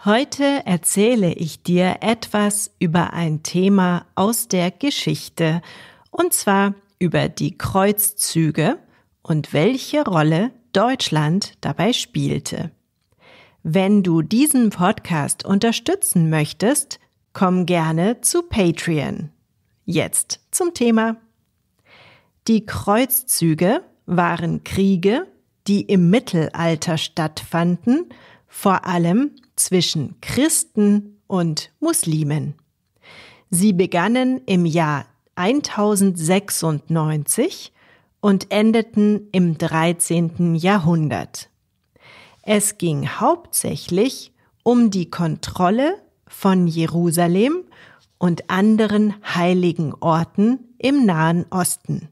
Heute erzähle ich dir etwas über ein Thema aus der Geschichte, und zwar über die Kreuzzüge und welche Rolle Deutschland dabei spielte. Wenn du diesen Podcast unterstützen möchtest, komm gerne zu Patreon. Jetzt zum Thema. Die Kreuzzüge waren Kriege, die im Mittelalter stattfanden, vor allem zwischen Christen und Muslimen. Sie begannen im Jahr 1096 und endeten im 13. Jahrhundert. Es ging hauptsächlich um die Kontrolle von Jerusalem und anderen heiligen Orten im Nahen Osten.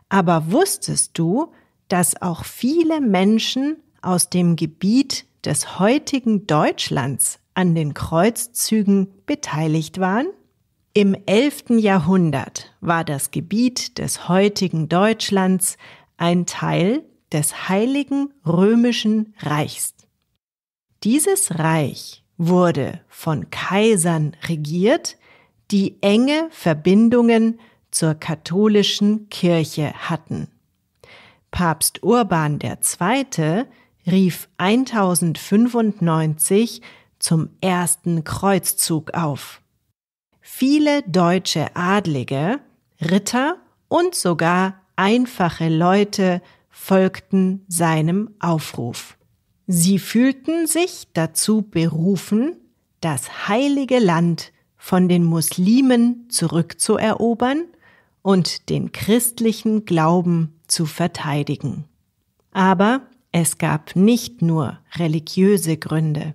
Aber wusstest du, dass auch viele Menschen aus dem Gebiet des heutigen Deutschlands an den Kreuzzügen beteiligt waren? Im 11. Jahrhundert war das Gebiet des heutigen Deutschlands ein Teil des Heiligen Römischen Reichs. Dieses Reich wurde von Kaisern regiert, die enge Verbindungen zur katholischen Kirche hatten. Papst Urban II. Rief 1095 zum ersten Kreuzzug auf. Viele deutsche Adlige, Ritter und sogar einfache Leute folgten seinem Aufruf. Sie fühlten sich dazu berufen, das Heilige Land von den Muslimen zurückzuerobern und den christlichen Glauben zu verteidigen. Aber es gab nicht nur religiöse Gründe.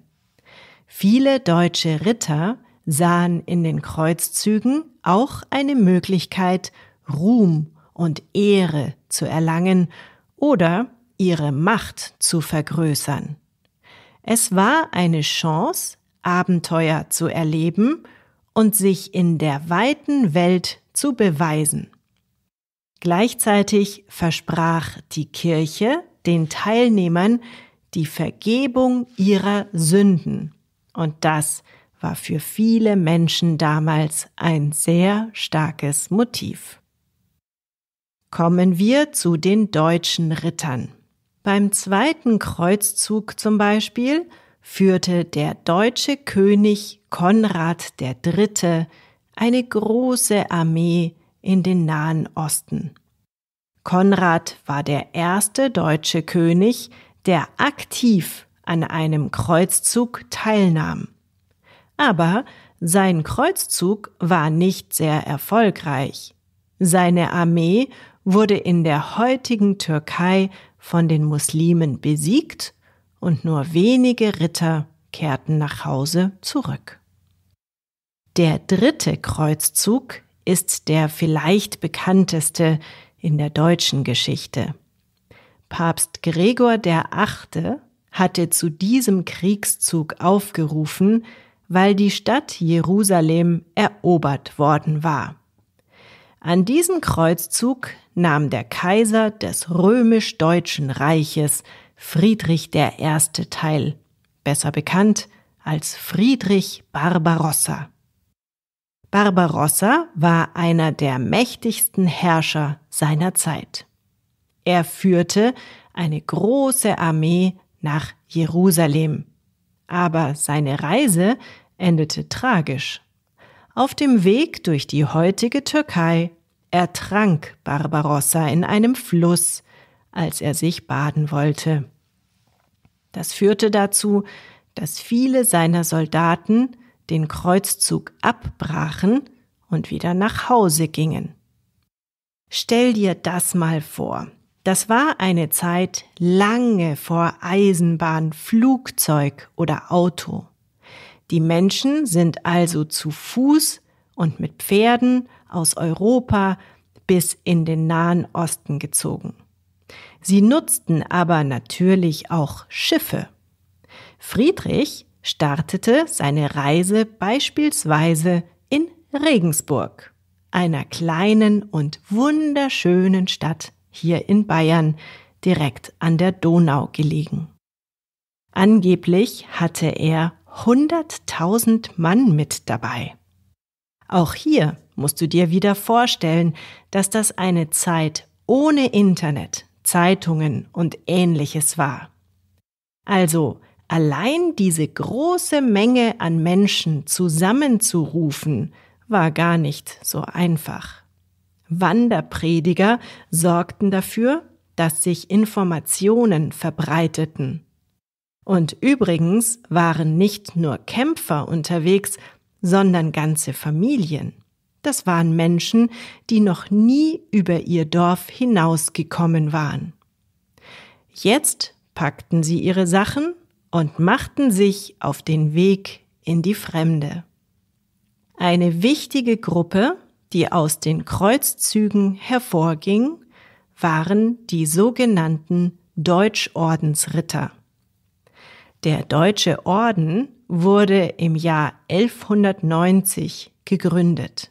Viele deutsche Ritter sahen in den Kreuzzügen auch eine Möglichkeit, Ruhm und Ehre zu erlangen oder ihre Macht zu vergrößern. Es war eine Chance, Abenteuer zu erleben und sich in der weiten Welt zu beweisen. Gleichzeitig versprach die Kirche den Teilnehmern die Vergebung ihrer Sünden. Und das war für viele Menschen damals ein sehr starkes Motiv. Kommen wir zu den deutschen Rittern. Beim zweiten Kreuzzug zum Beispiel führte der deutsche König Konrad III. Eine große Armee in den Nahen Osten. Konrad war der erste deutsche König, der aktiv an einem Kreuzzug teilnahm. Aber sein Kreuzzug war nicht sehr erfolgreich. Seine Armee wurde in der heutigen Türkei von den Muslimen besiegt und nur wenige Ritter kehrten nach Hause zurück. Der dritte Kreuzzug ist der vielleicht bekannteste in der deutschen Geschichte. Papst Gregor VIII. Hatte zu diesem Kriegszug aufgerufen, weil die Stadt Jerusalem erobert worden war. An diesem Kreuzzug nahm der Kaiser des römisch-deutschen Reiches Friedrich I. teil, besser bekannt als Friedrich Barbarossa. Barbarossa war einer der mächtigsten Herrscher seiner Zeit. Er führte eine große Armee nach Jerusalem, aber seine Reise endete tragisch. Auf dem Weg durch die heutige Türkei ertrank Barbarossa in einem Fluss, als er sich baden wollte. Das führte dazu, dass viele seiner Soldaten den Kreuzzug abbrachen und wieder nach Hause gingen. Stell dir das mal vor. Das war eine Zeit lange vor Eisenbahn, Flugzeug oder Auto. Die Menschen sind also zu Fuß und mit Pferden aus Europa bis in den Nahen Osten gezogen. Sie nutzten aber natürlich auch Schiffe. Friedrich startete seine Reise beispielsweise in Regensburg, einer kleinen und wunderschönen Stadt hier in Bayern, direkt an der Donau gelegen. Angeblich hatte er 100.000 Mann mit dabei. Auch hier musst du dir wieder vorstellen, dass das eine Zeit ohne Internet, Zeitungen und Ähnliches war. Also allein diese große Menge an Menschen zusammenzurufen, war gar nicht so einfach. Wanderprediger sorgten dafür, dass sich Informationen verbreiteten. Und übrigens waren nicht nur Kämpfer unterwegs, sondern ganze Familien. Das waren Menschen, die noch nie über ihr Dorf hinausgekommen waren. Jetzt packten sie ihre Sachen und machten sich auf den Weg in die Fremde. Eine wichtige Gruppe, die aus den Kreuzzügen hervorging, waren die sogenannten Deutschordensritter. Der Deutsche Orden wurde im Jahr 1190 gegründet.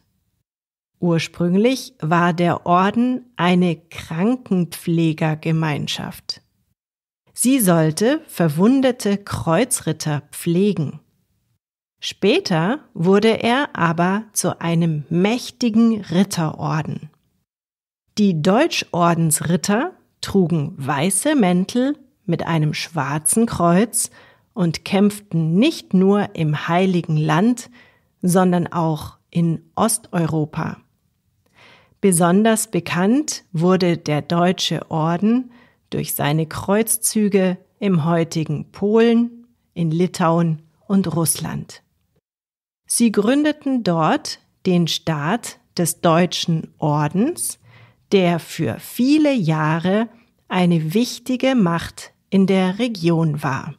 Ursprünglich war der Orden eine Krankenpflegergemeinschaft. Sie sollte verwundete Kreuzritter pflegen. Später wurde er aber zu einem mächtigen Ritterorden. Die Deutschordensritter trugen weiße Mäntel mit einem schwarzen Kreuz und kämpften nicht nur im Heiligen Land, sondern auch in Osteuropa. Besonders bekannt wurde der Deutsche Orden durch seine Kreuzzüge im heutigen Polen, in Litauen und Russland. Sie gründeten dort den Staat des Deutschen Ordens, der für viele Jahre eine wichtige Macht in der Region war.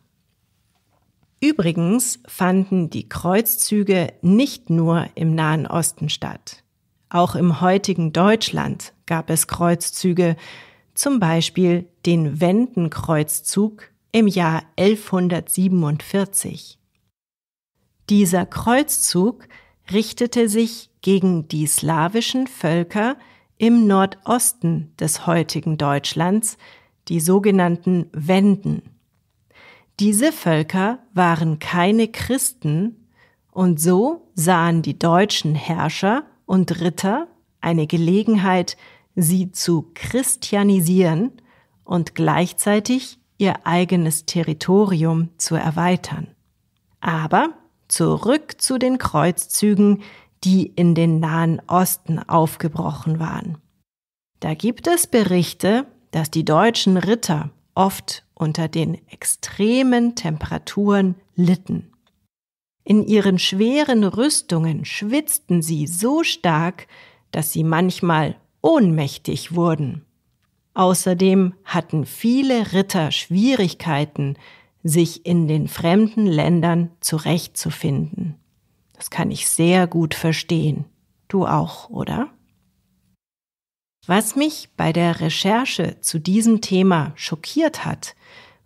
Übrigens fanden die Kreuzzüge nicht nur im Nahen Osten statt. Auch im heutigen Deutschland gab es Kreuzzüge, zum Beispiel den Wendenkreuzzug im Jahr 1147. Dieser Kreuzzug richtete sich gegen die slawischen Völker im Nordosten des heutigen Deutschlands, die sogenannten Wenden. Diese Völker waren keine Christen und so sahen die deutschen Herrscher und Ritter eine Gelegenheit, sie zu christianisieren und gleichzeitig ihr eigenes Territorium zu erweitern. Aber zurück zu den Kreuzzügen, die in den Nahen Osten aufgebrochen waren. Da gibt es Berichte, dass die deutschen Ritter oft unter den extremen Temperaturen litten. In ihren schweren Rüstungen schwitzten sie so stark, dass sie manchmal ohnmächtig wurden. Außerdem hatten viele Ritter Schwierigkeiten, sich in den fremden Ländern zurechtzufinden. Das kann ich sehr gut verstehen. Du auch, oder? Was mich bei der Recherche zu diesem Thema schockiert hat,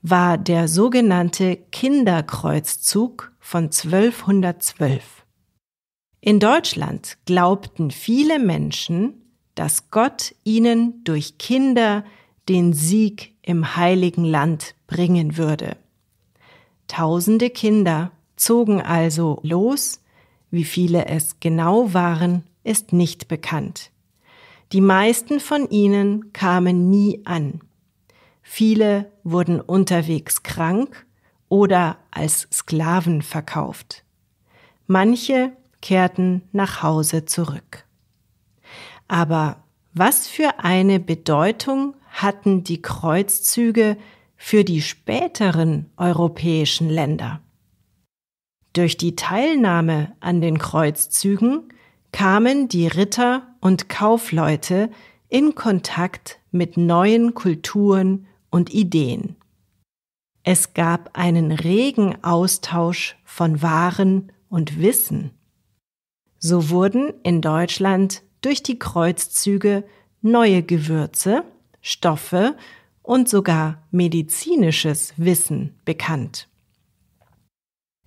war der sogenannte Kinderkreuzzug von 1212. In Deutschland glaubten viele Menschen, dass Gott ihnen durch Kinder den Sieg im Heiligen Land bringen würde. Tausende Kinder zogen also los, wie viele es genau waren, ist nicht bekannt. Die meisten von ihnen kamen nie an. Viele wurden unterwegs krank oder als Sklaven verkauft. Manche kehrten nach Hause zurück. Aber was für eine Bedeutung hatten die Kreuzzüge für die späteren europäischen Länder? Durch die Teilnahme an den Kreuzzügen kamen die Ritter und Kaufleute in Kontakt mit neuen Kulturen und Ideen. Es gab einen regen Austausch von Waren und Wissen. So wurden in Deutschland durch die Kreuzzüge neue Gewürze, Stoffe und sogar medizinisches Wissen bekannt.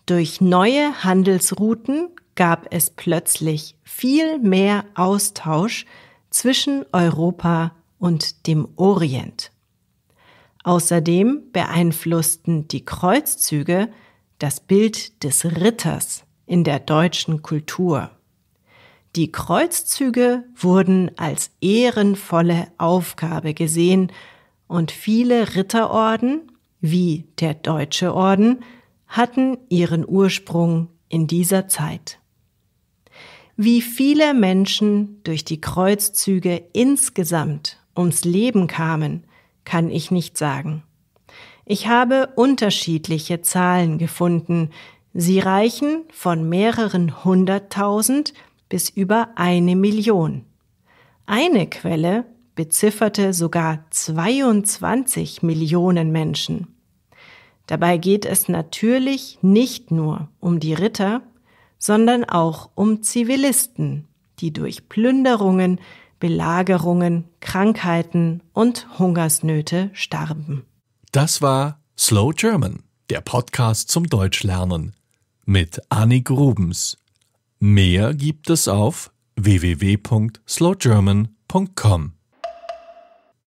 Durch neue Handelsrouten gab es plötzlich viel mehr Austausch zwischen Europa und dem Orient. Außerdem beeinflussten die Kreuzzüge das Bild des Ritters in der deutschen Kultur. Die Kreuzzüge wurden als ehrenvolle Aufgabe gesehen und viele Ritterorden, wie der Deutsche Orden, hatten ihren Ursprung in dieser Zeit. Wie viele Menschen durch die Kreuzzüge insgesamt ums Leben kamen, kann ich nicht sagen. Ich habe unterschiedliche Zahlen gefunden. Sie reichen von mehreren 100.000 bis über 1 Million. Eine Quelle bezifferte sogar 22 Millionen Menschen. Dabei geht es natürlich nicht nur um die Ritter, sondern auch um Zivilisten, die durch Plünderungen, Belagerungen, Krankheiten und Hungersnöte starben. Das war Slow German, der Podcast zum Deutschlernen mit Annik Rubens. Mehr gibt es auf www.slowgerman.com.